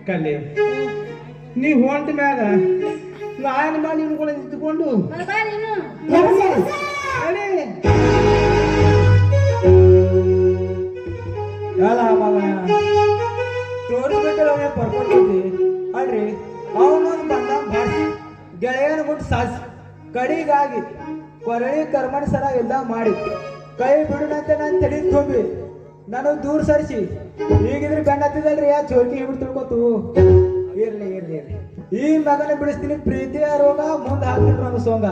ಕಲ್ಲಿ ನೀ ಹೊಂಟ ಮ್ಯಾಗ ನಾನು ಬಾ ನಿಮ್ ಕೂಡ ನಿಂತ್ಕೊಂಡು ತೋರಿಸ್ಬೇಕಲ್ಲ ಅವನೇ ಪರ್ಕೊಳ್ತೈತಿ ಅಲ್ರಿ ಅವನೊಂದು ಬಂದ ಬಾಡ್ಸಿ ಗೆಳೆಯನ ಬಿಟ್ಟು ಸಾಸಿ ಕಡಿಗಾಗಿ ಕೊರಳಿ ಕರ್ಮಣ ಸರ ಎಲ್ಲ ಮಾಡಿ ಕೈ ಬಿಡುನಂತೆ ನಾನು ತಡಿ ತುಂಬಿ ನಾನು ದೂರ ಸರಿಸಿ ಈಗಿದ್ರೆ ಗಂಡ ಹತ್ತಿದಲ್ರಿ ಯಾ ಚೋರ್ಕಿ ಹಿಡಿದು ತಿಳ್ಕೊತು ಇರ್ಲಿ ಇರ್ಲಿ ಇರ್ಲಿ ಈ ಮಗನ ಬಿಡಿಸ್ತೀನಿ ಪ್ರೀತಿಯ ರೋಗ ಮುಂದೆ ಹಾಕ್ತಿದ್ರು ನನ್ನ ಸೋಂಗ